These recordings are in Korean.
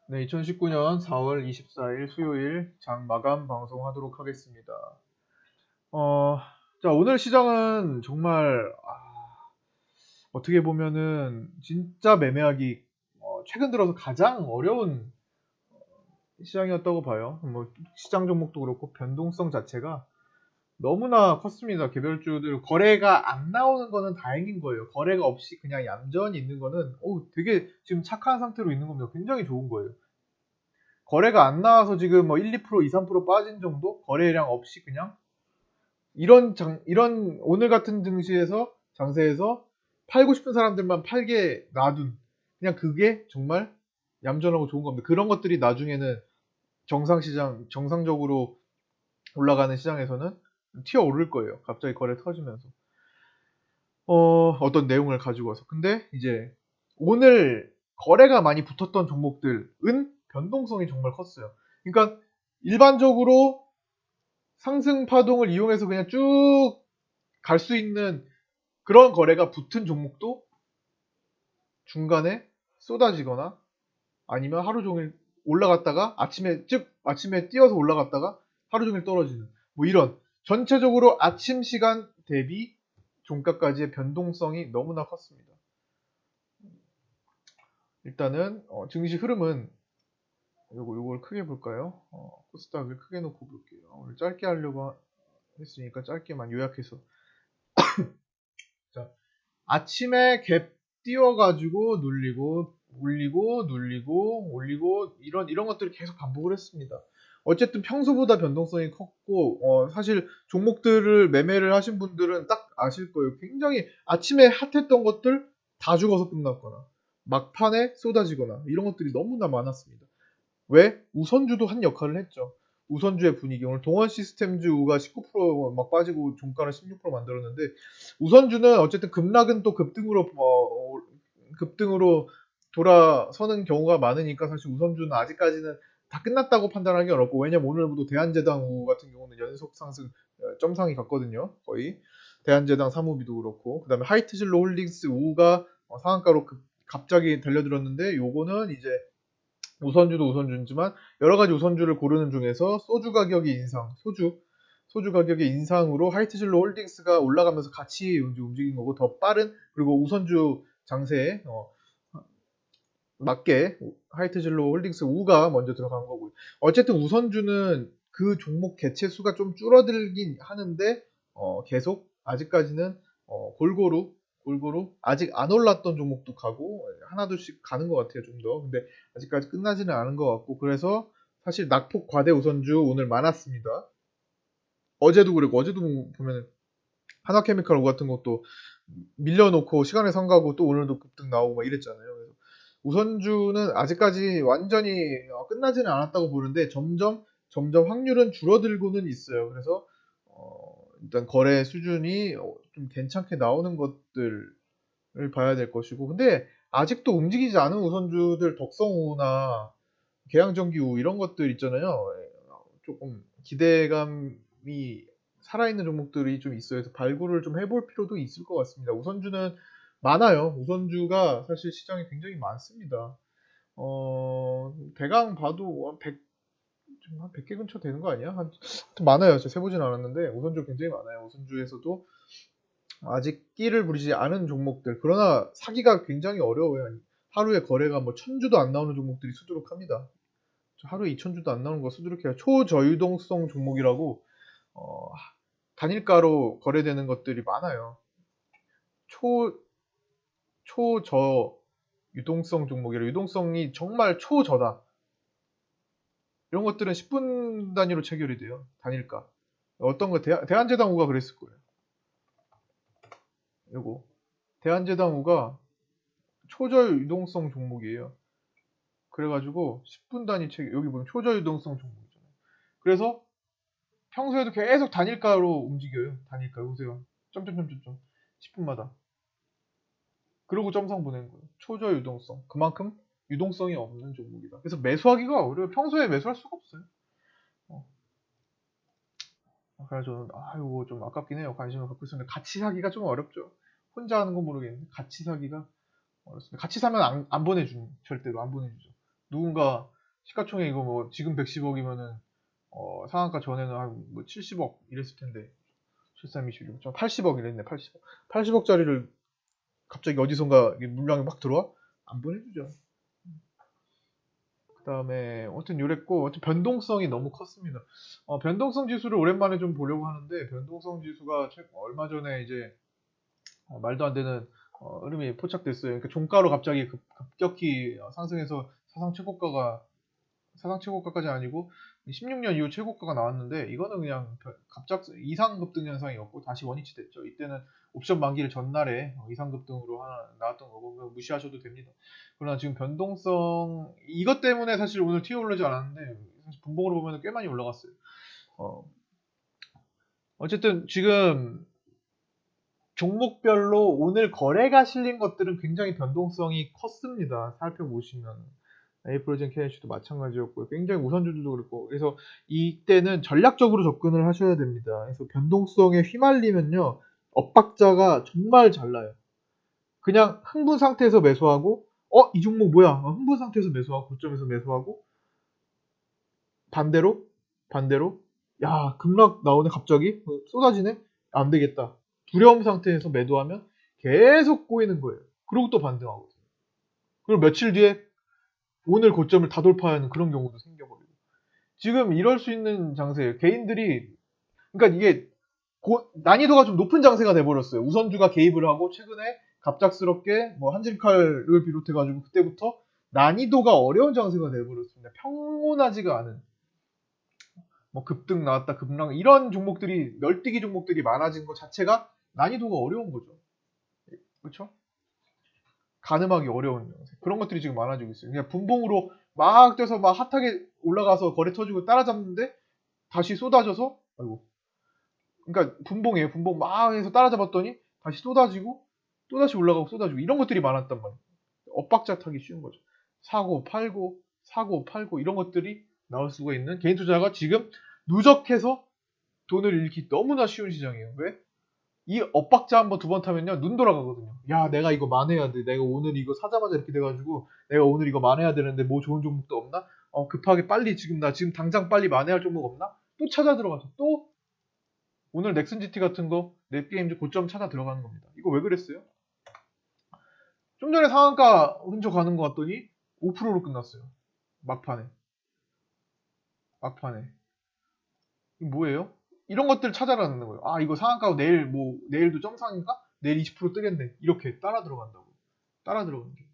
네, 2019년 4월 24일 수요일 장 마감 방송하도록 하겠습니다. 어, 자, 오늘 시장은 정말, 어떻게 보면은 진짜 매매하기, 최근 들어서 가장 어려운 시장이었다고 봐요. 뭐, 시장 종목도 그렇고, 변동성 자체가 너무나 컸습니다. 개별주들. 거래가 안 나오는 거는 다행인 거예요. 거래가 없이 그냥 얌전히 있는 거는, 되게 지금 착한 상태로 있는 겁니다. 굉장히 좋은 거예요. 거래가 안 나와서 지금 뭐 1, 2%, 2, 3% 빠진 정도? 거래량 없이 그냥 이런 오늘 같은 증시에서 장세에서 팔고 싶은 사람들만 팔게 놔둔 그냥 그게 정말 얌전하고 좋은 겁니다. 그런 것들이 나중에는 정상적으로 올라가는 시장에서는 튀어 오를 거예요. 갑자기 거래 터지면서. 어떤 내용을 가지고 와서. 근데 이제 오늘 거래가 많이 붙었던 종목들은 변동성이 정말 컸어요. 그러니까 일반적으로 상승 파동을 이용해서 그냥 쭉 갈 수 있는 그런 거래가 붙은 종목도 중간에 쏟아지거나 아니면 하루 종일 올라갔다가 아침에 뛰어서 올라갔다가 하루 종일 떨어지는 뭐 이런 전체적으로 아침 시간 대비 종가까지의 변동성이 너무나 컸습니다. 일단은 증시 흐름은 요걸 크게 볼까요? 코스닥을 크게 놓고 볼게요. 오늘 짧게 하려고 했으니까 짧게만 요약해서. 자, 아침에 갭 띄워가지고 눌리고 올리고 눌리고 올리고 이런 것들을 계속 반복을 했습니다. 어쨌든 평소보다 변동성이 컸고 사실 종목들을 매매를 하신 분들은 딱 아실 거예요. 굉장히 아침에 핫했던 것들 다 죽어서 끝났거나 막판에 쏟아지거나 이런 것들이 너무나 많았습니다. 왜? 우선주도 한 역할을 했죠. 우선주의 분위기. 오늘 동원 시스템주가 19%막 빠지고 종가를 16% 만들었는데 우선주는 어쨌든 급락은 또 급등으로 돌아서는 경우가 많으니까 사실 우선주는 아직까지는 다 끝났다고 판단하기 어렵고 왜냐면 오늘부터 대한제당 같은 경우는 연속 상승 점상이 갔거든요. 거의 대한제당 사무비도 그렇고 그다음에 하이트진로 홀딩스 우가 상한가로 갑자기 달려들었는데 요거는 이제 우선주도 우선주지만 여러 가지 우선주를 고르는 중에서 소주 가격의 인상으로 하이트진로 홀딩스가 올라가면서 같이 움직인 거고 더 빠른 그리고 우선주 장세에 맞게 하이트진로 홀딩스 우가 먼저 들어간 거고요. 어쨌든 우선주는 그 종목 개체 수가 좀 줄어들긴 하는데 계속 아직까지는 골고루 아직 안 올랐던 종목도 가고 하나둘씩 가는 것 같아요 좀 더. 근데 아직까지 끝나지는 않은 것 같고 그래서 사실 낙폭 과대 우선주 오늘 많았습니다. 어제도 그랬고 어제도 보면 하나케미칼 같은 것도 밀려놓고 시간에 상가고 또 오늘도 급등 나오고 막 이랬잖아요. 그래서 우선주는 아직까지 완전히 끝나지는 않았다고 보는데 점점 확률은 줄어들고는 있어요. 그래서 일단 거래 수준이 좀 괜찮게 나오는 것들을 봐야 될 것이고 근데 아직도 움직이지 않은 우선주들 덕성우나 계양전기우 이런 것들 있잖아요. 조금 기대감이 살아있는 종목들이 좀 있어요. 그래서 발굴을 좀 해볼 필요도 있을 것 같습니다. 우선주는 많아요. 우선주가 사실 시장에 굉장히 많습니다. 대강 봐도 한 100개 근처 되는 거 아니야? 하여튼 많아요. 제가 세보진 않았는데 우선주 굉장히 많아요. 우선주에서도 아직 끼를 부리지 않은 종목들. 그러나 사기가 굉장히 어려워요. 하루에 거래가 뭐 1000주도 안 나오는 종목들이 수두룩합니다. 하루에 2000주도 안 나오는 거 수두룩해요. 초저유동성 종목이라고 어, 단일가로 거래되는 것들이 많아요. 초 초저 유동성 종목이라 유동성이 정말 초저다. 이런 것들은 10분 단위로 체결이 돼요. 단일가. 어떤 거 대한제당우가 그랬을 거예요. 요거 대한제당우가 초저 유동성 종목이에요. 그래가지고 10분 단위 체결 여기 보면 초저 유동성 종목이잖아요. 그래서 평소에도 계속 단일가로 움직여요. 단일가 보세요. 점점점점점 10분마다. 그러고 점상 보낸 거예요. 초저 유동성. 그만큼 유동성이 없는 종목이다. 그래서 매수하기가 어려워요. 평소에 매수할 수가 없어요. 어, 그래서 저는 이거 좀 아깝긴 해요. 관심을 갖고 있었는데 같이 사기가 좀 어렵죠. 혼자 하는 건 모르겠는데 같이 사기가 어렵습니다. 같이 사면 안 보내주는 절대로 안 보내주죠. 누군가 시가총액 이거 뭐 지금 110억이면은 상한가 전에는 한 뭐 70억 이랬을 텐데 7326, 80억 이랬네. 80억. 80억짜리를 갑자기 어디선가 물량이 막 들어와? 안 보내주죠. 그다음에 아무튼 요랬고 아무튼 변동성이 너무 컸습니다. 변동성 지수를 오랜만에 좀 보려고 하는데 변동성 지수가 얼마 전에 이제 말도 안 되는 흐름이 포착됐어요. 그러니까 종가로 갑자기 급격히 상승해서 사상 최고가까지 아니고 16년 이후 최고가가 나왔는데 이거는 그냥 갑작 이상 급등 현상이었고 다시 원위치 됐죠. 이때는 옵션 만기를 전날에 이상 급등으로 하나 나왔던 거고 무시하셔도 됩니다. 그러나 지금 변동성 이것 때문에 사실 오늘 튀어 오르지 않았는데 사실 분봉으로 보면 꽤 많이 올라갔어요. 어, 어쨌든 지금 종목별로 오늘 거래가 실린 것들은 굉장히 변동성이 컸습니다. 살펴보시면. 에이프로젠 KNC도 마찬가지였고요. 굉장히 우선주들도 그렇고. 그래서 이때는 전략적으로 접근을 하셔야 됩니다. 그래서 변동성에 휘말리면요. 엇박자가 정말 잘 나요. 그냥 흥분 상태에서 매수하고, 이 종목 뭐야? 흥분 상태에서 매수하고, 고점에서 매수하고, 반대로, 야, 급락 나오네, 갑자기? 쏟아지네? 안 되겠다. 두려움 상태에서 매도하면 계속 꼬이는 거예요. 그리고 또 반등하거든요. 그리고 며칠 뒤에 오늘 고점을 다 돌파하는 그런 경우도 생겨버리고. 지금 이럴 수 있는 장세예요. 개인들이, 그러니까 이게 난이도가 좀 높은 장세가 돼버렸어요. 우선주가 개입을 하고 최근에 갑작스럽게 뭐 한진칼을 비롯해가지고 그때부터 난이도가 어려운 장세가 돼버렸습니다. 평온하지가 않은. 뭐 급등 나왔다 급락 이런 종목들이 널뛰기 종목들이 많아진 것 자체가 난이도가 어려운 거죠. 그렇죠? 가늠하기 어려운 그런 것들이 지금 많아지고 있어요. 그냥 분봉으로 막 뛰어서 막 핫하게 올라가서 거래 터지고 따라잡는데 다시 쏟아져서 아이고 그러니까 분봉이에요. 분봉 막 해서 따라잡았더니 다시 쏟아지고 또다시 올라가고 쏟아지고 이런 것들이 많았단 말이에요. 엇박자 타기 쉬운 거죠. 사고 팔고 이런 것들이 나올 수가 있는 개인 투자가 지금 누적해서 돈을 잃기 너무나 쉬운 시장이에요. 왜? 이 엇박자 한번 두 번 타면요 눈 돌아가거든요. 야 내가 이거 만회해야 돼. 내가 오늘 이거 사자마자 이렇게 돼가지고 내가 오늘 이거 만회해야 되는데 뭐 좋은 종목도 없나? 급하게 빨리 나 지금 당장 빨리 만회할 종목 없나? 또 찾아 들어가서 또 오늘 넥슨GT 같은 거 넷게임즈 고점 찾아 들어가는 겁니다. 이거 왜 그랬어요? 좀 전에 상한가 훔쳐가는 것 같더니 5%로 끝났어요. 막판에. 이거 뭐예요? 이런 것들 찾아라는 거예요. 이거 상한가고 내일도 점상인가? 내일 20% 뜨겠네. 이렇게 따라 들어간다고. 따라 들어가는 게.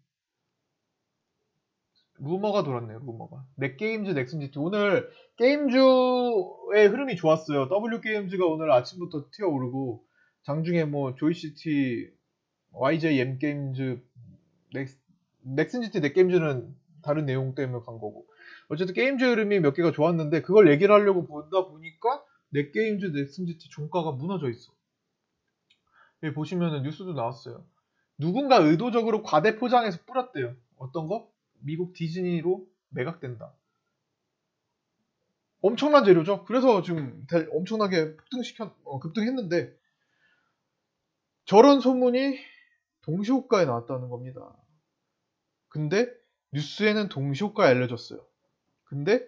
루머가 돌았네요, 루머가. 넷게임즈, 넥슨GT. 오늘 게임주의 흐름이 좋았어요. W게임즈가 오늘 아침부터 튀어오르고, 장중에 뭐, 조이시티, YJ M게임즈, 넥슨GT, 넷게임즈는 다른 내용 때문에 간 거고. 어쨌든 게임즈 흐름이 몇 개가 좋았는데, 그걸 얘기를 하려고 보다 보니까, 넷게임즈, 넥슨GT 종가가 무너져 있어. 여기 보시면은 뉴스도 나왔어요. 누군가 의도적으로 과대 포장해서 뿌렸대요. 어떤 거? 미국 디즈니로 매각된다. 엄청난 재료죠. 그래서 지금 엄청나게 급등했는데 저런 소문이 동시호가에 나왔다는 겁니다. 근데 뉴스에는 동시호가에 알려졌어요. 근데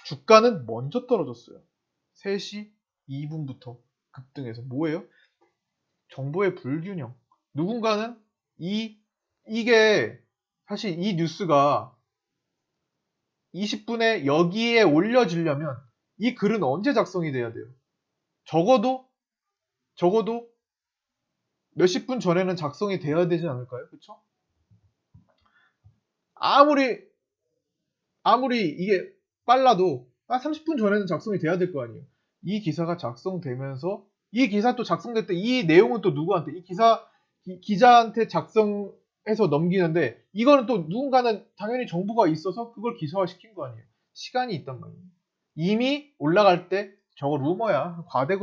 주가는 먼저 떨어졌어요. 3시 2분부터 급등해서 뭐예요? 정보의 불균형. 누군가는 이게 사실 이 뉴스가 20분에 여기에 올려지려면 이 글은 언제 작성이 돼야 돼요? 적어도 몇십 분 전에는 작성이 돼야 되지 않을까요? 그쵸? 아무리 이게 빨라도 한 30분 전에는 작성이 돼야 될 거 아니에요. 이 기사가 작성되면서 이 기사 또 작성될 때 이 내용은 또 누구한테 기자한테 작성해서 넘기는데 이거는 또 누군가는 당연히 정보가 있어서 그걸 기사화 시킨 거 아니에요. 시간이 있단 말이에요. 이미 올라갈 때 저거 루머야. 과대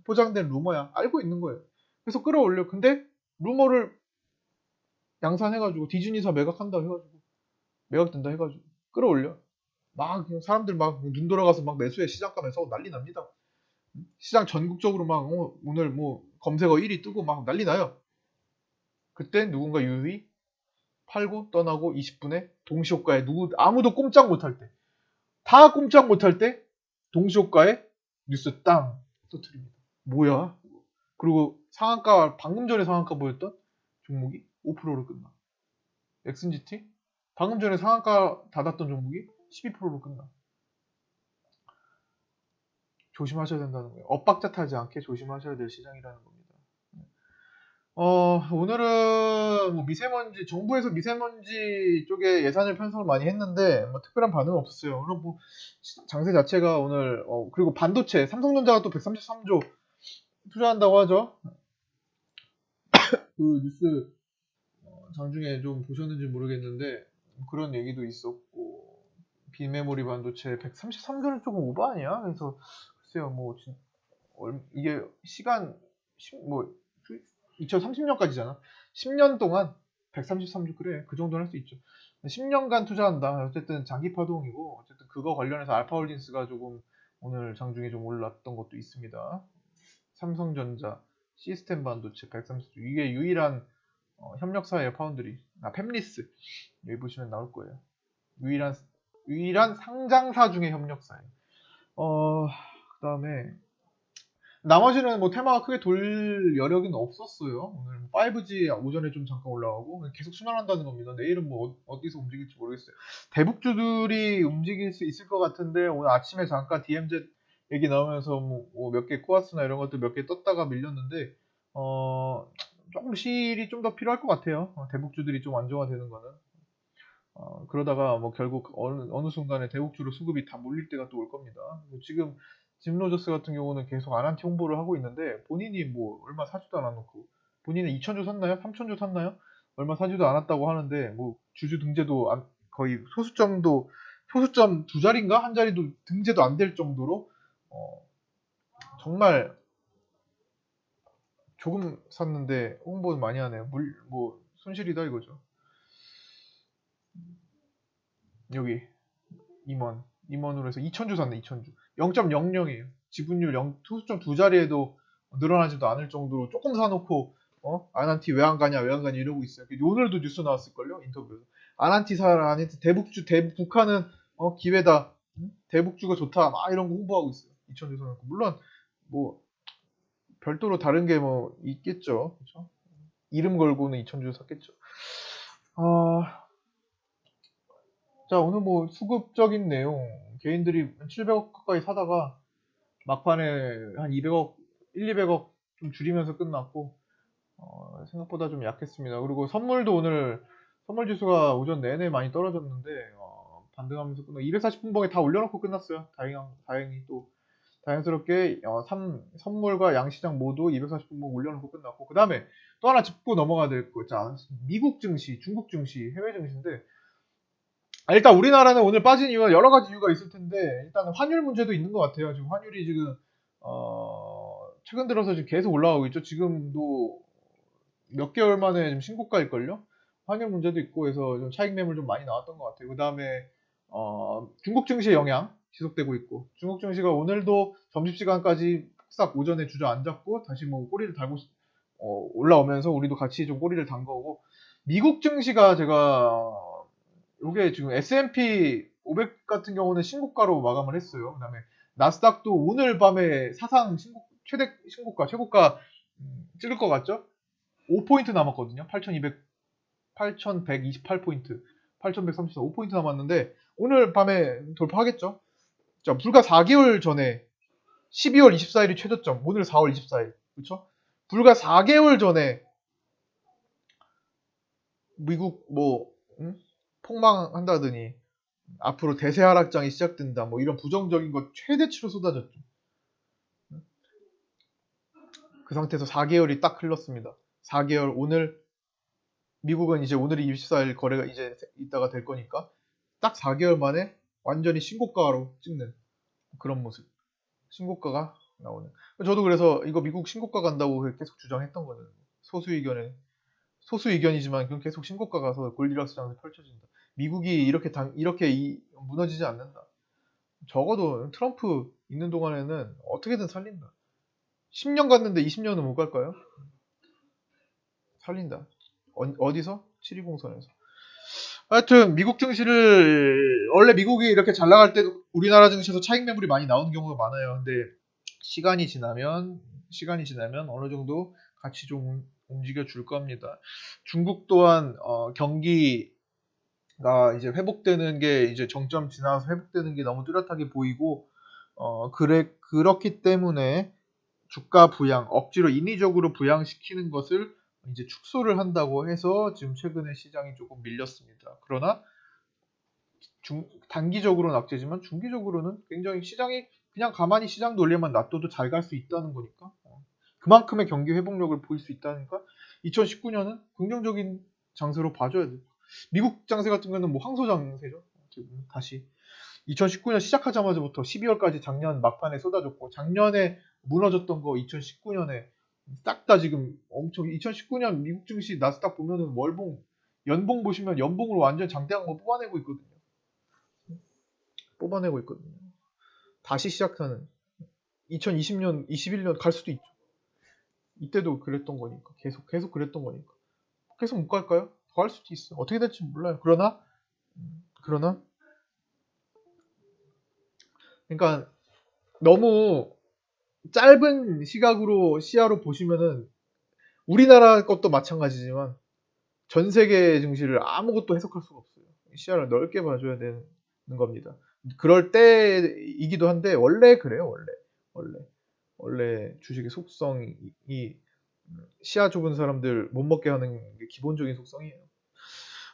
포장된 루머야. 알고 있는 거예요. 그래서 끌어올려. 근데 루머를 양산해가지고 디즈니사 매각한다 해가지고 매각된다 해가지고 끌어올려. 막 사람들 막 눈 돌아가서 막 매수해 시장가 매수하고 난리 납니다. 시장 전국적으로 막 오늘 뭐 검색어 1위 뜨고 막 난리 나요. 그때 누군가 유의 팔고 떠나고 20분에 동시호가에 아무도 꼼짝 못할 때, 다 꼼짝 못할 때 동시호가에 뉴스 땅 터트립니다. 뭐야? 그리고 상한가, 방금 전에 상한가 보였던 종목이 5%로 끝나. 엑슨지티? 방금 전에 상한가 닫았던 종목이 12%로 끝나. 조심하셔야 된다는 거예요. 엇박자 타지 않게 조심하셔야 될 시장이라는 겁니다. 오늘은 뭐 미세먼지, 정부에서 미세먼지 쪽에 예산을 편성을 많이 했는데, 뭐 특별한 반응은 없었어요. 오늘 뭐 장세 자체가 오늘, 그리고 반도체, 삼성전자가 또 133조 투자한다고 하죠. 그 뉴스 장중에 좀 보셨는지 모르겠는데, 그런 얘기도 있었고, 비메모리 반도체 133조는 조금 오버 아니야? 그래서, 글쎄요, 뭐, 이게 시간, 뭐, 2030년까지잖아. 10년 동안 133조, 그래. 그 정도는 할 수 있죠. 10년간 투자한다. 어쨌든 장기 파동이고, 어쨌든 그거 관련해서 알파홀딩스가 조금 오늘 장중에 좀 올랐던 것도 있습니다. 삼성전자, 시스템 반도체 130조. 이게 유일한 협력사예요, 파운드리. 팹리스. 여기 보시면 나올 거예요. 유일한 상장사 중에 협력사예요. 그 다음에 나머지는 뭐 테마가 크게 돌 여력은 없었어요. 오늘 5G 오전에 좀 잠깐 올라가고 계속 순환한다는 겁니다. 내일은 뭐 어디서 움직일지 모르겠어요. 대북주들이 움직일 수 있을 것 같은데 오늘 아침에 잠깐 DMZ 얘기 나오면서 뭐 몇 개 코아스나 이런 것들 몇 개 떴다가 밀렸는데 조금 실이 좀 더 필요할 것 같아요. 대북주들이 좀 안정화되는 거는. 그러다가 뭐 결국 어느 순간에 대북주로 수급이 다 몰릴 때가 또 올 겁니다. 지금 짐 로저스 같은 경우는 계속 아난티 홍보를 하고 있는데 본인이 뭐 얼마 사지도 않아놓고 본인은 2,000주 샀나요? 3,000주 샀나요? 얼마 사지도 않았다고 하는데 뭐 주주 등재도 거의 소수점 두 자리인가 한 자리도 등재도 안 될 정도로 정말 조금 샀는데 홍보는 많이 하네요. 뭐 손실이다 이거죠. 여기 임원으로 해서 2,000주 샀네. 2,000주 0.00이에요. 지분율 소수점 두 자리에도 늘어나지도 않을 정도로 조금 사놓고 아난티 왜 안 가냐 이러고 있어요. 오늘도 뉴스 나왔을걸요, 인터뷰에서. 아난티 사라, 아난티 북한은 기회다, 대북주가 좋다 막 이런 거 홍보하고 있어요. 2,000주 사놓고. 물론 뭐 별도로 다른 게 뭐 있겠죠. 그렇죠? 이름 걸고는 2,000주 샀겠죠. 자, 오늘 뭐 수급적인 내용, 개인들이 700억 가까이 사다가 막판에 한 200억, 200억 좀 줄이면서 끝났고, 생각보다 좀 약했습니다. 그리고 선물 지수가 오전 내내 많이 떨어졌는데, 반등하면서 끝나 240분봉에 다 올려놓고 끝났어요. 다행히 또, 다행스럽게, 선물과 양시장 모두 240분봉 올려놓고 끝났고, 그 다음에 또 하나 짚고 넘어가야 될 거 있잖아. 미국 증시, 중국 증시, 해외 증시인데, 일단 우리나라는 오늘 빠진 이유가 여러 가지 이유가 있을 텐데 일단 환율 문제도 있는 것 같아요. 지금 환율이 지금 최근 들어서 지금 계속 올라가고 있죠. 지금도 몇 개월 만에 지금 신고가일걸요. 환율 문제도 있고 해서 좀 차익 매물 좀 많이 나왔던 것 같아요. 그 다음에 중국 증시의 영향 지속되고 있고 중국 증시가 오늘도 점심시간까지 싹 오전에 주저앉았고 다시 뭐 꼬리를 달고 올라오면서 우리도 같이 좀 꼬리를 단 거고 미국 증시가 제가 요게 지금 S&P 500 같은 경우는 신고가로 마감을 했어요. 그다음에 나스닥도 오늘 밤에 사상 최고가 찍을 것 같죠? 5포인트 남았거든요. 8,128포인트, 8,134, 5포인트 남았는데 오늘 밤에 돌파하겠죠? 자, 불과 4개월 전에 12월 24일이 최저점, 오늘 4월 24일, 그렇죠? 불과 4개월 전에 미국 폭망한다더니 앞으로 대세 하락장이 시작된다. 뭐 이런 부정적인 것 최대치로 쏟아졌죠. 그 상태에서 4개월이 딱 흘렀습니다. 4개월 오늘 미국은 이제 오늘이 24일 거래가 이제 이따가 될 거니까 딱 4개월 만에 완전히 신고가로 찍는 그런 모습. 신고가가 나오는. 저도 그래서 이거 미국 신고가 간다고 계속 주장했던 거는 소수 의견이지만 그건 계속 신고가 가서 골디락스 장세 펼쳐진다. 미국이 이렇게 무너지지 않는다. 적어도 트럼프 있는 동안에는 어떻게든 살린다. 10년 갔는데 20년은 못 갈까요? 살린다. 어디서? 720선에서. 하여튼 미국 증시를 원래 미국이 이렇게 잘 나갈 때도 우리나라 증시에서 차익 매물이 많이 나오는 경우가 많아요. 근데 시간이 지나면 어느 정도 같이 좀 움직여 줄 겁니다. 중국 또한 경기가 이제 회복되는 게 이제 정점 지나서 회복되는 게 너무 뚜렷하게 보이고 그렇기 때문에 주가 부양, 억지로 인위적으로 부양시키는 것을 이제 축소를 한다고 해서 지금 최근에 시장이 조금 밀렸습니다. 그러나 단기적으로는 악재지만 중기적으로는 굉장히 시장이 그냥 가만히 시장 논리만 놔둬도 잘 갈 수 있다는 거니까 그만큼의 경기 회복력을 보일 수 있다니까 2019년은 긍정적인 장세로 봐줘야 돼요. 미국 장세 같은 경우는 뭐 황소 장세죠. 다시 2019년 시작하자마자부터 12월까지 작년 막판에 쏟아졌고 작년에 무너졌던 거 2019년에 싹 다 지금 엄청 2019년 미국 증시 나스닥 보면은 월봉 연봉 보시면 연봉으로 완전 장대한 거 뽑아내고 있거든요. 뽑아내고 있거든요. 다시 시작하는 2020년, 21년 갈 수도 있죠. 이때도 그랬던 거니까 계속 그랬던 거니까 계속 못 갈까요? 더 갈 수도 있어. 어떻게 될지 몰라요. 그러나 그러니까 너무 짧은 시각으로 시야로 보시면은 우리나라 것도 마찬가지지만 전 세계 증시를 아무것도 해석할 수가 없어요. 시야를 넓게 봐줘야 되는 겁니다. 그럴 때이기도 한데 원래 그래요. 원래 원래 주식의 속성이 시야 좁은 사람들 못 먹게 하는 게 기본적인 속성이에요.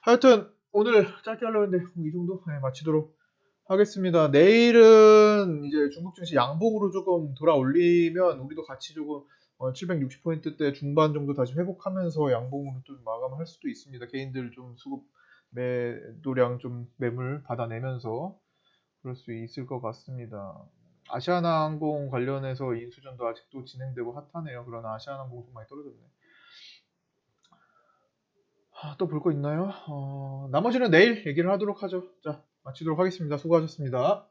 하여튼 오늘 짧게 하려고 했는데 이 정도 마치도록 하겠습니다. 내일은 이제 중국 증시 양봉으로 조금 돌아 올리면 우리도 같이 조금 760포인트대 중반 정도 다시 회복하면서 양봉으로 좀 마감할 수도 있습니다. 개인들 좀 수급 매도량 좀 매물 받아내면서 그럴 수 있을 것 같습니다. 아시아나항공 관련해서 인수전도 아직도 진행되고 핫하네요. 그러나 아시아나항공 좀 많이 떨어졌네. 또 볼 거 있나요? 나머지는 내일 얘기를 하도록 하죠. 자, 마치도록 하겠습니다. 수고하셨습니다.